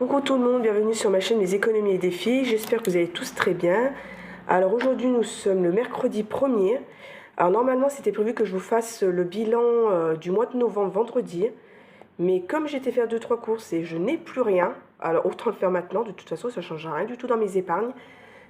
Coucou tout le monde, bienvenue sur ma chaîne Mes économies et défis, j'espère que vous allez tous très bien. Alors aujourd'hui nous sommes le mercredi 1er. Alors normalement c'était prévu que je vous fasse le bilan du mois de novembre vendredi. Mais comme j'étais faire 2-3 courses et je n'ai plus rien, alors autant le faire maintenant, de toute façon ça ne change rien du tout dans mes épargnes.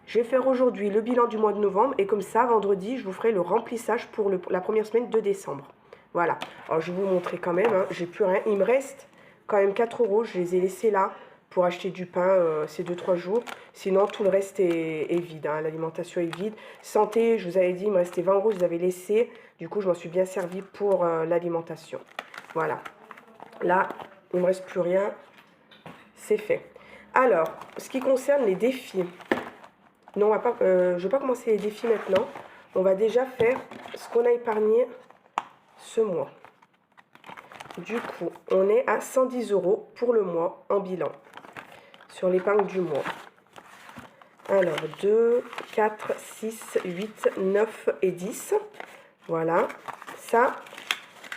Je vais faire aujourd'hui le bilan du mois de novembre et comme ça vendredi je vous ferai le remplissage pour la première semaine de décembre. Voilà, alors je vais vous montrer quand même, j'ai plus rien, il me reste quand même 4 €, je les ai laissés là pour acheter du pain ces 2-3 jours. Sinon, tout le reste est vide. L'alimentation est vide. Santé, je vous avais dit, il me restait 20 €, je les avais laissés. Du coup, je m'en suis bien servi pour l'alimentation. Voilà. Là, il ne me reste plus rien. C'est fait. Alors, ce qui concerne les défis. Non, je ne vais pas commencer les défis maintenant. On va déjà faire ce qu'on a épargné ce mois. Du coup, on est à 110 € pour le mois en bilan. Sur l'épargne du mois. Alors, 2, 4, 6, 8, 9 et 10. Voilà. Ça,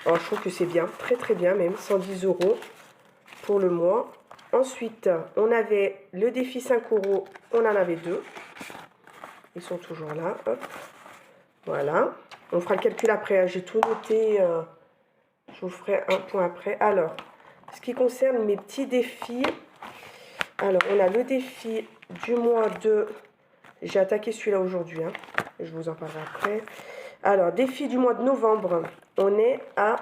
alors je trouve que c'est bien. Très très bien même. 110 € pour le mois. Ensuite, on avait le défi 5 €. On en avait 2. Ils sont toujours là. Hop. Voilà. On fera le calcul après. J'ai tout noté. Je vous ferai un point après. Alors, ce qui concerne mes petits défis. Alors, on a le défi du mois de... J'ai attaqué celui-là aujourd'hui. Je vous en parlerai après. Alors, défi du mois de novembre. On est à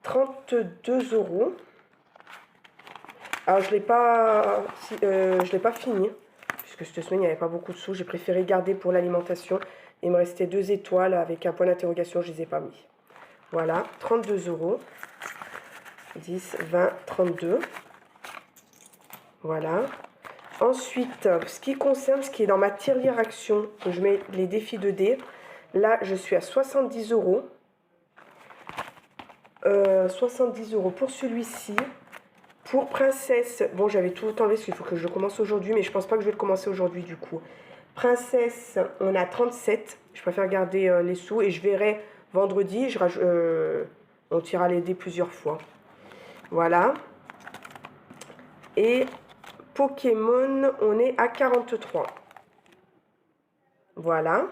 32 €. Alors, je ne l'ai pas fini. Puisque cette semaine, il n'y avait pas beaucoup de sous. J'ai préféré garder pour l'alimentation. Il me restait 2 étoiles avec un point d'interrogation. Je ne les ai pas mis. Voilà, 32 €. 10, 20, 32. Voilà. Ensuite, ce qui concerne ce qui est dans ma tirelire action, je mets les défis de dés. Là, je suis à 70 €. 70 € pour celui-ci. Pour Princesse, bon, j'avais tout enlevé parce qu'il faut que je le commence aujourd'hui, mais je pense pas que je vais le commencer aujourd'hui du coup. Princesse, on a 37. Je préfère garder les sous et je verrai vendredi. On tirera les dés plusieurs fois. Voilà. Et Pokémon, on est à 43. Voilà.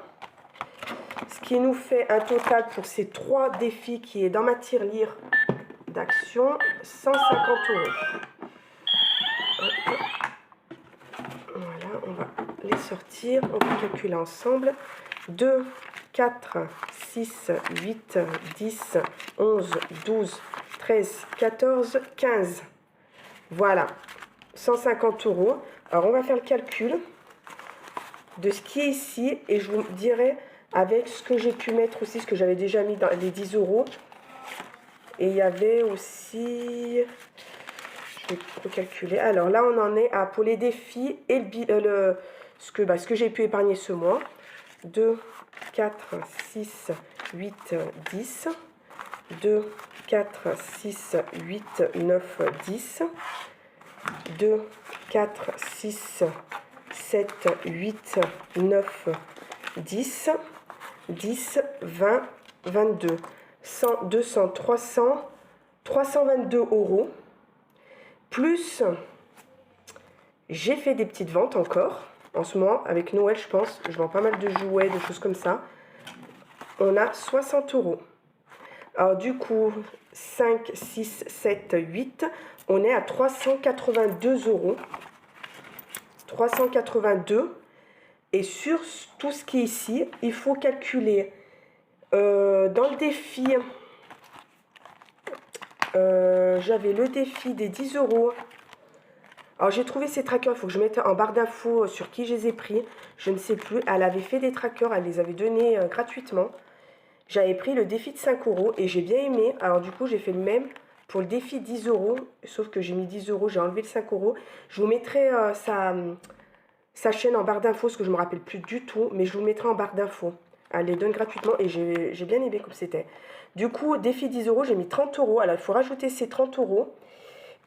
Ce qui nous fait un total pour ces 3 défis qui est dans ma tirelire d'action, 150 €. Voilà, on va les sortir. On va calculer ensemble. 2, 4, 6, 8, 10, 11, 12, 13, 14, 15. Voilà. 150 €. Alors, on va faire le calcul de ce qui est ici et je vous dirai avec ce que j'ai pu mettre aussi, ce que j'avais déjà mis dans les 10 €. Et il y avait aussi... Je vais recalculer. Alors là, on en est à pour les défis et ce que j'ai pu épargner ce mois. 2, 4, 6, 8, 10. 2, 4, 6, 8, 9, 10. 2, 4, 6, 7, 8, 9, 10, 10, 20, 22, 100, 200, 300, 322 €. Plus, j'ai fait des petites ventes encore. En ce moment, avec Noël, je pense, je vends pas mal de jouets, de choses comme ça. On a 60 €. Alors du coup, 5, 6, 7, 8, on est à 382 €. 382. Et sur tout ce qui est ici, il faut calculer dans le défi, j'avais le défi des 10 €. Alors j'ai trouvé ces trackers, il faut que je mette en barre d'infos sur qui je les ai pris. Je ne sais plus, elle avait fait des trackers, elle les avait donnés gratuitement. J'avais pris le défi de 5 € et j'ai bien aimé. Alors du coup, j'ai fait le même pour le défi 10 €. Sauf que j'ai mis 10 €, j'ai enlevé le 5 €. Je vous mettrai sa chaîne en barre d'infos, parce que je ne me rappelle plus du tout. Mais je vous le mettrai en barre d'infos. Elle les donne gratuitement et j'ai bien aimé comme c'était. Du coup, défi 10 €, j'ai mis 30 €. Alors il faut rajouter ces 30 €.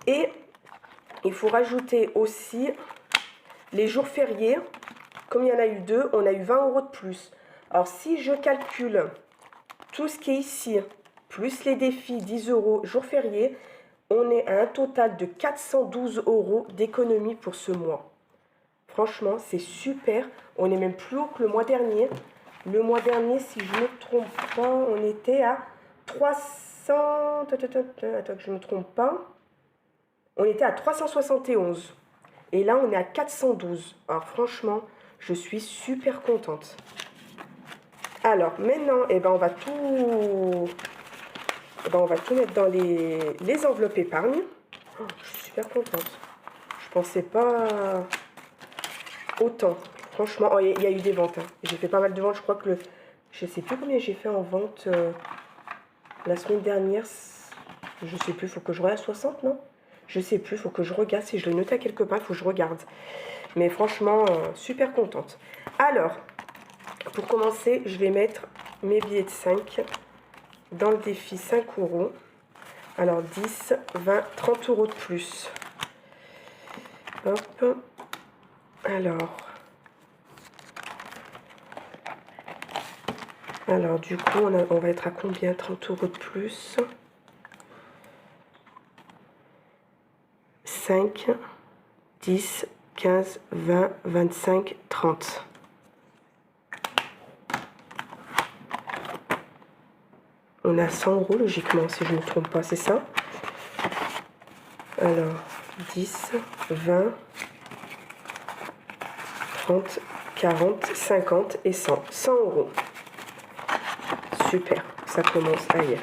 Et il faut rajouter aussi les jours fériés. Comme il y en a eu 2, on a eu 20 € de plus. Alors si je calcule... tout ce qui est ici, plus les défis 10 € jours fériés, On est à un total de 412 € d'économie pour ce mois. Franchement, c'est super. On est même plus haut que le mois dernier. Le mois dernier, si je ne me trompe pas, on était à 300... Attends que je ne me trompe pas. On était à 371. Et là, on est à 412. Alors franchement, je suis super contente. Alors maintenant, on va tout mettre dans les enveloppes épargne. Oh, je suis super contente. Je pensais pas autant. Franchement, oh, il y a eu des ventes. Hein. J'ai fait pas mal de ventes. Je crois que je sais plus combien j'ai fait en vente la semaine dernière. Je sais plus, il faut que je regarde 60, non? Je sais plus, il faut que je regarde. Si je l'ai noté à quelque part, il faut que je regarde. Mais franchement, super contente. Alors, pour commencer, je vais mettre mes billets de 5 dans le défi 5 €. Alors 10, 20, 30 € de plus. Hop. Alors du coup, on va être à combien? 30 € de plus. 5, 10, 15, 20, 25, 30. On a 100 € logiquement, si je ne me trompe pas, c'est ça? Alors, 10, 20, 30, 40, 50 et 100. 100 €. Super, ça commence. Aïe,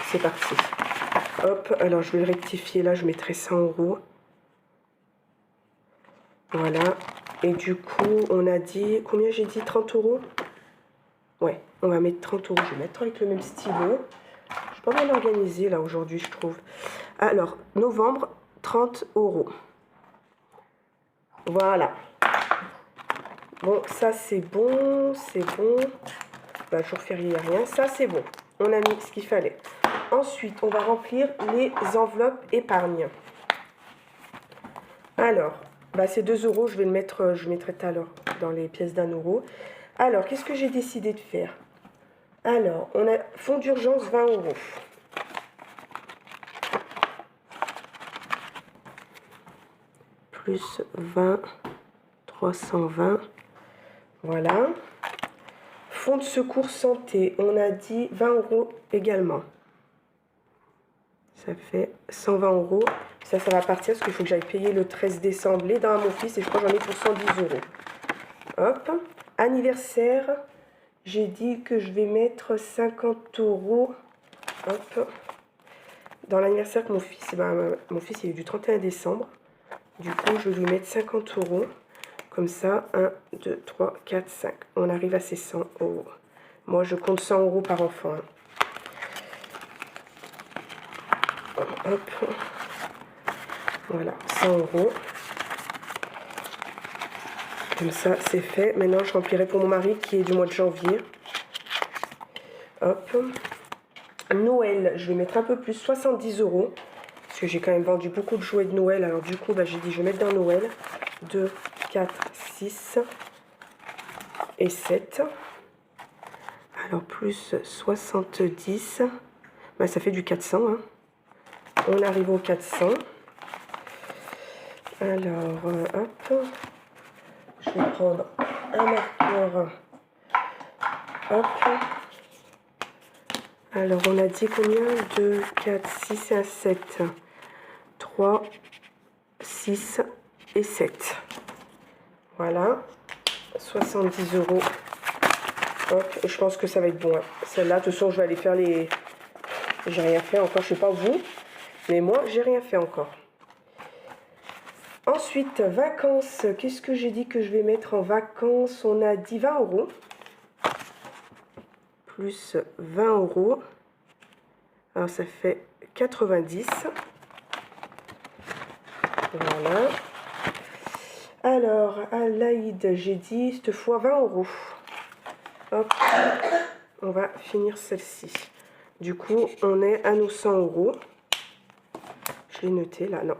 c'est parti. Hop, alors je vais le rectifier là, je mettrai 100 €. Voilà. Et du coup, on a dit, combien j'ai dit? 30 €? Ouais, on va mettre 30 €. Je vais mettre avec le même stylo. Je suis pas mal organisée là aujourd'hui, je trouve. Alors, novembre, 30 €. Voilà. Bon, ça c'est bon, c'est bon. Bah, jour férié, rien. Ça c'est bon. On a mis ce qu'il fallait. Ensuite, on va remplir les enveloppes épargne. Alors, bah, c'est 2 €. Je mettrai tout à l'heure dans les pièces d'1 €. Alors, qu'est-ce que j'ai décidé de faire? Alors, on a fonds d'urgence 20 €. Plus 20, 320. Voilà. Fonds de secours santé, on a dit 20 € également. Ça fait 120 €. Ça va partir parce qu'il faut que j'aille payer le 13 décembre les dents à mon fils et je crois que j'en ai pour 110 €. Hop. Anniversaire, j'ai dit que je vais mettre 50 €. Hop. Dans l'anniversaire que mon fils, mon fils il est du 31 décembre. Du coup, je vais lui mettre 50 €. Comme ça, 1, 2, 3, 4, 5. On arrive à ces 100 €. Moi, je compte 100 € par enfant. Hein. Hop. Voilà, 100 €. Comme ça, c'est fait. Maintenant, je remplirai pour mon mari qui est du mois de janvier. Hop. Noël, je vais mettre un peu plus, 70 €. Parce que j'ai quand même vendu beaucoup de jouets de Noël. Alors du coup, j'ai dit je vais mettre dans Noël. 2, 4, 6 et 7. Alors plus 70. Bah, ça fait du 400. Hein. On arrive au 400. Alors, hop. Je vais prendre un marqueur. Hop. Alors, on a dit combien? 2, 4, 6 et un 7. 3, 6 et 7. Voilà. 70 €. Hop. Et je pense que ça va être bon. Hein. Celle-là, de toute façon, je vais aller faire les... J'ai rien fait encore. Je sais pas vous. Mais moi, j'ai rien fait encore. Ensuite, vacances. Qu'est-ce que j'ai dit que je vais mettre en vacances? On a dit 20 €. Plus 20 €. Alors, ça fait 90. Voilà. Alors, à l'Aïd, j'ai dit cette fois 20 €. Hop. On va finir celle-ci. Du coup, on est à nos 100 €. Je l'ai noté là, non.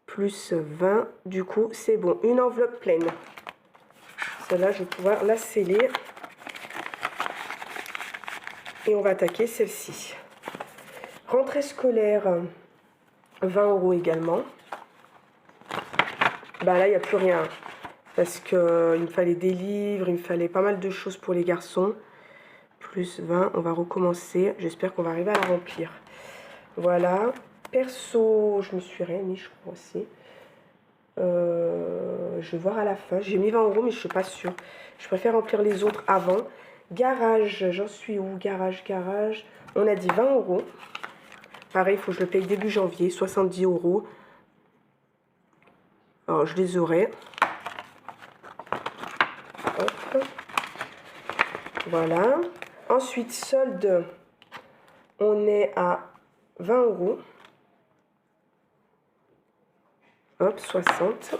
Plus 20, du coup, c'est bon. Une enveloppe pleine. Celle-là, je vais pouvoir la sceller. Et on va attaquer celle-ci. Rentrée scolaire. 20 € également. Bah là, il n'y a plus rien. Parce qu'il me fallait des livres, il me fallait pas mal de choses pour les garçons. Plus 20, on va recommencer. J'espère qu'on va arriver à la remplir. Voilà. Perso, je me suis rien mis, je crois aussi. Je vais voir à la fin. J'ai mis 20 €, mais je ne suis pas sûre. Je préfère remplir les autres avant. Garage, j'en suis où? Garage. On a dit 20 €. Pareil, il faut que je le paye début janvier, 70 €. Alors, je les aurai. Hop. Voilà. Ensuite, solde, on est à 20 €. Hop, 60.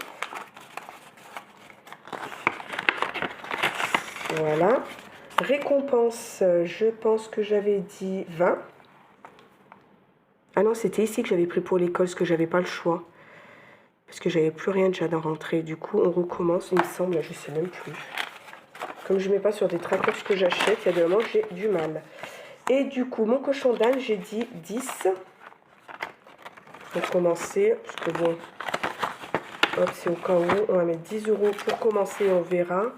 Voilà. Récompense, je pense que j'avais dit 20. Ah non, c'était ici que j'avais pris pour l'école, parce que j'avais pas le choix. Parce que j'avais plus rien déjà d'en rentrer. Du coup, on recommence, il me semble, je sais même plus. Comme je ne mets pas sur des trackers ce que j'achète, il y a des moments que j'ai du mal. Et du coup, mon cochon d'âne, j'ai dit 10. Pour commencer, parce que bon, hop, c'est au cas où. On va mettre 10 € pour commencer, on verra.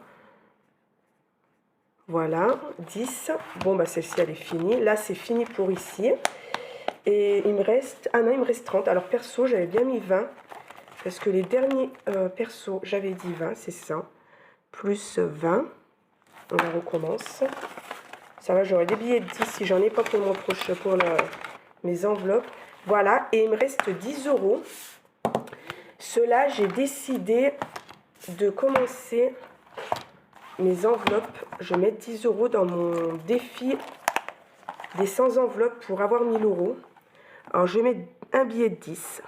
Voilà, 10. Bon, bah celle-ci, elle est finie. Là, c'est fini pour ici. Et il me reste... Ah non, il me reste 30. Alors, perso, j'avais bien mis 20. Parce que les derniers perso, j'avais dit 20, c'est ça. Plus 20. On recommence. Ça va, j'aurai des billets de 10 si j'en ai pas pour le mois prochain, pour mes enveloppes. Voilà, et il me reste 10 €. Cela, j'ai décidé de commencer mes enveloppes. Je vais mettre 10 € dans mon défi des 100 enveloppes pour avoir 1000 €. Alors, je vais mettre un billet de 10.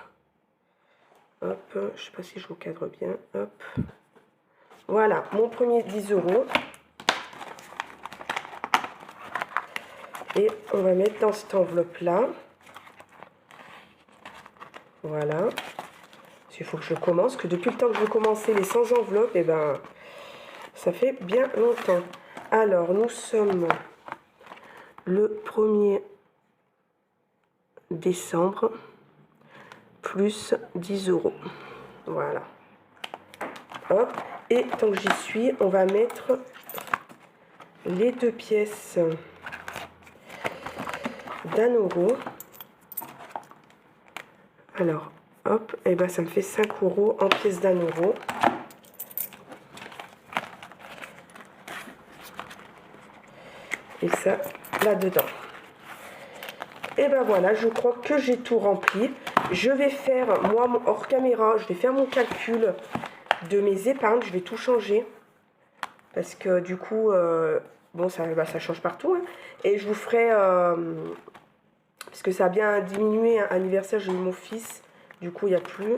Hop, je ne sais pas si je vous cadre bien. Hop. Voilà, mon premier 10 €. Et on va mettre dans cette enveloppe-là. Voilà. Il faut que je commence, que depuis le temps que je veux commencer les 100 enveloppes, et ben, ça fait bien longtemps. Alors, nous sommes le 1er décembre, plus 10 €. Voilà. Hop. Et tant que j'y suis, on va mettre les 2 pièces d'1 €. Alors, hop, et ben ça me fait 5 € en pièces d'1 €. Et ça, là-dedans. Et ben voilà, je crois que j'ai tout rempli. Je vais faire, moi, hors caméra, je vais faire mon calcul de mes épargnes. Je vais tout changer. Parce que du coup, bon, ça change partout. Hein. Et je vous ferai... parce que ça a bien diminué, hein, anniversaire, j'ai eu mon fils. Du coup, il n'y a plus.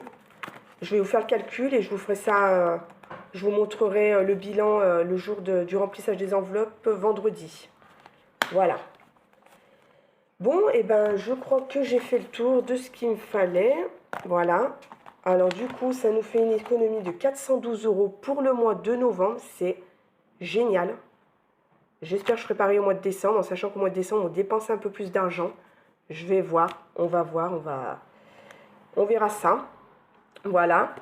Je vais vous faire le calcul et je vous ferai ça... je vous montrerai le bilan le jour du remplissage des enveloppes vendredi. Voilà. Bon, et ben, je crois que j'ai fait le tour de ce qu'il me fallait. Voilà. Alors, du coup, ça nous fait une économie de 412 € pour le mois de novembre. C'est génial. J'espère que je ferai pareil au mois de décembre, en sachant qu'au mois de décembre, on dépense un peu plus d'argent. Je vais voir, on va voir, on verra ça. Voilà.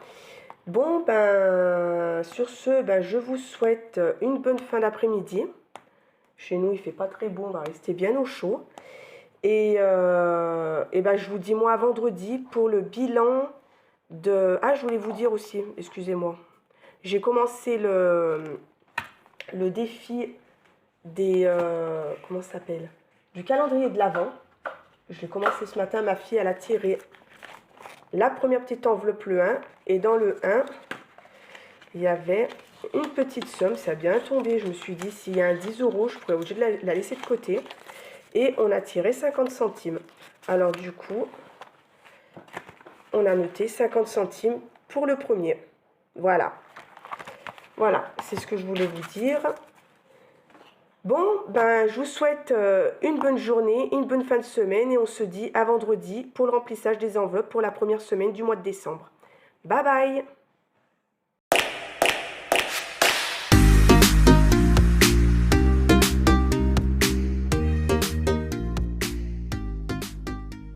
Bon, ben, sur ce, ben, je vous souhaite une bonne fin d'après-midi. Chez nous, il ne fait pas très beau, on va rester bien au chaud. Et ben, je vous dis, moi, à vendredi, pour le bilan de... Ah, je voulais vous dire aussi, excusez-moi. J'ai commencé le défi des... comment ça s'appelle? Du calendrier de l'Avent. Je l'ai commencé ce matin, ma fille, elle a tiré la première petite enveloppe, le 1. Et dans le 1, il y avait une petite somme, ça a bien tombé. Je me suis dit, s'il y a un 10 €, je pourrais être obligée de la laisser de côté. Et on a tiré 50 centimes. Alors du coup, on a noté 50 centimes pour le premier. Voilà. Voilà, c'est ce que je voulais vous dire. Bon, ben, je vous souhaite une bonne journée, une bonne fin de semaine. Et on se dit à vendredi pour le remplissage des enveloppes pour la première semaine du mois de décembre. Bye bye!